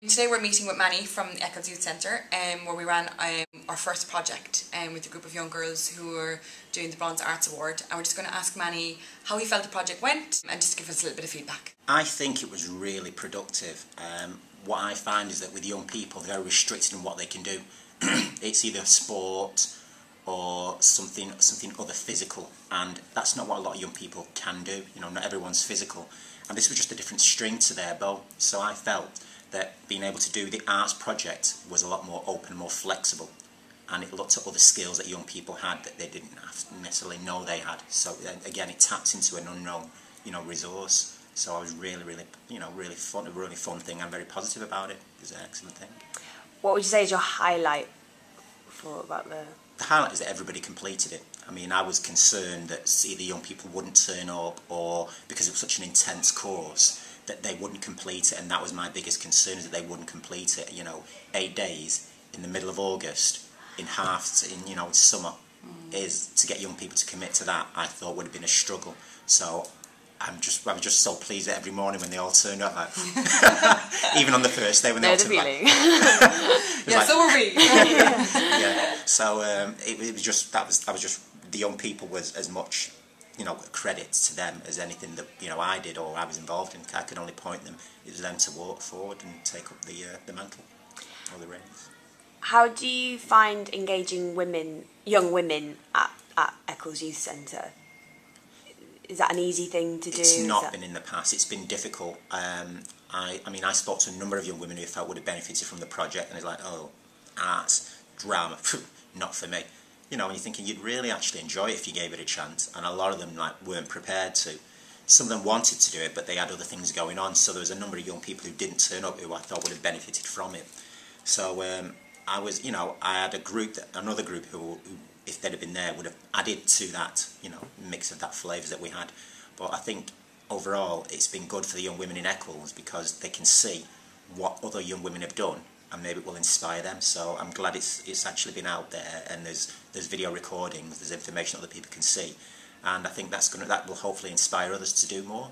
Today we're meeting with Manny from the Eccles Youth Centre, where we ran our first project with a group of young girls who were doing the Bronze Arts Award, and we're just going to ask Manny how he felt the project went and just give us a little bit of feedback. I think it was really productive. What I find is that with young people, they're very restricted in what they can do. It's either sport or something other physical, and that's not what a lot of young people can do. You know, not everyone's physical, and this was just a different string to their bow. So I felt that being able to do the arts project was a lot more open, more flexible, and it looked at other skills that young people had that they didn't necessarily know they had. So again, it taps into an unknown, resource. So I was really fun, a really fun thing. I'm very positive about it. It was an excellent thing. What would you say is your highlight about the... The highlight is that everybody completed it. I mean, I was concerned that either young people wouldn't turn up, or because it was such an intense course, that they wouldn't complete it, and that was my biggest concern, is that they wouldn't complete it. 8 days in the middle of August, in summer, is to get young people to commit to that. I thought would have been a struggle. So I was just so pleased that every morning when they all turned up, even on the first day when they all turned up. Yeah, so were we. Yeah. So it was just that was just the young people was as much credit to them as anything that I did or I was involved in. I could only point them. It was them to walk forward and take up the mantle or the reins. How do you find engaging young women at Eccles Youth Centre? Is that an easy thing to do? It's not been in the past. It's been difficult. I mean, I spoke to a number of young women who felt would have benefited from the project, and it's like, oh, arts, drama, not for me. And you're thinking you'd really actually enjoy it if you gave it a chance, and a lot of them weren't prepared to. Some of them wanted to do it, but they had other things going on. So there was a number of young people who didn't turn up who I thought would have benefited from it. So I had another group who, if they'd have been there, would have added to that, mix of that flavours that we had. But I think overall it's been good for the young women in Eccles because they can see what other young women have done, and maybe it will inspire them. So I'm glad it's actually been out there, and there's video recordings, there's information that other people can see, and I think that will hopefully inspire others to do more.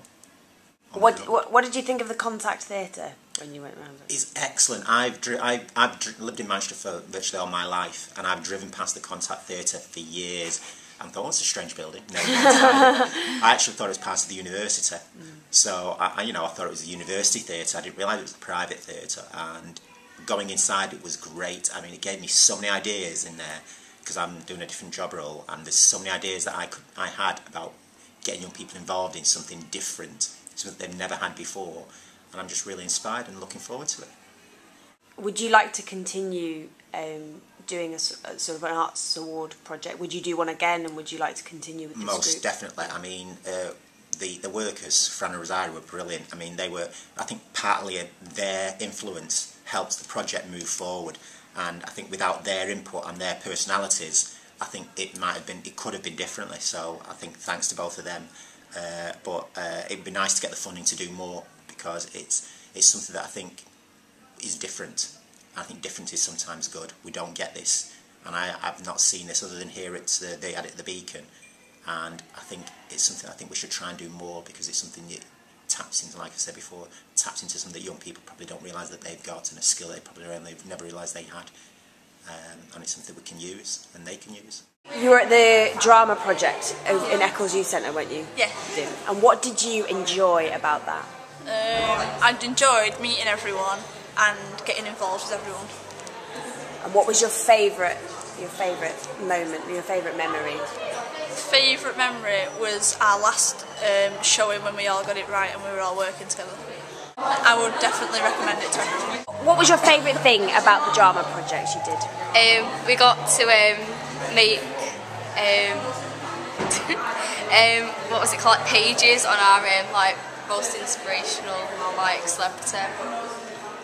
What did you think of the Contact Theatre when you went around it? It's excellent. I've lived in Manchester for virtually all my life, and I've driven past the Contact Theatre for years and thought, oh, it's a strange building. I actually thought it was part of the university. So I thought it was a university theatre. I didn't realise it was a private theatre, and going inside it was great. I mean, it gave me so many ideas in there because I'm doing a different job role, and there's so many ideas that I had about getting young people involved in something different, something they've never had before, and I'm just really inspired and looking forward to it. Would you like to continue doing a sort of an arts award project? Would you do one again, and would you like to continue with this Most group? definitely. I mean, the workers, Fran and Rosario, were brilliant. I mean, I think partly their influence helps the project move forward, and I think without their input and their personalities, I think it could have been differently. So I think thanks to both of them. But it'd be nice to get the funding to do more, because it's something that I think is different. I think different is sometimes good. We don't get this, and I've not seen this other than here they had it at the Beacon, and I think it's something I think we should try and do more, because it's something that taps into, like I said before, taps into something that young people probably don't realise that they've got, and a skill they've never realised they had, and it's something we can use and they can use. You were at the drama project in Eccles Youth Centre, weren't you? Yeah. You did. And what did you enjoy about that? I enjoyed meeting everyone and getting involved with everyone. And what was your favourite moment, your favourite memory? Favourite memory was our last showing when we all got it right and we were all working together. I would definitely recommend it to everyone. What was your favourite thing about the drama project you did? We got to make what was it called, pages on our most inspirational celebrity.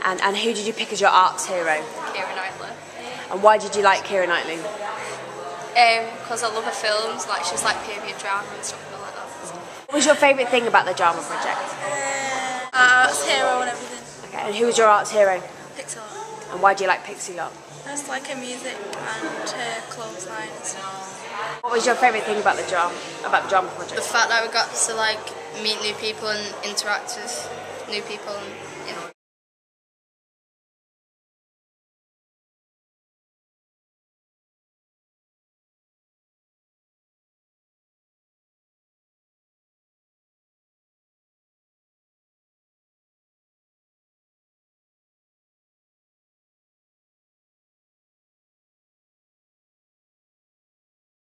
And who did you pick as your arts hero? Keira Knightley. And why did you like Keira Knightley? Because I love her films, she's period drama and stuff like that. What was your favourite thing about the drama project? Arts hero and everything. Okay, and who was your arts hero? Pixel art. And why do you like Pixie Lot? I just like her music and her clothes line and stuff. What was your favourite thing about the drama project? The fact that we got to meet new people and interact with new people and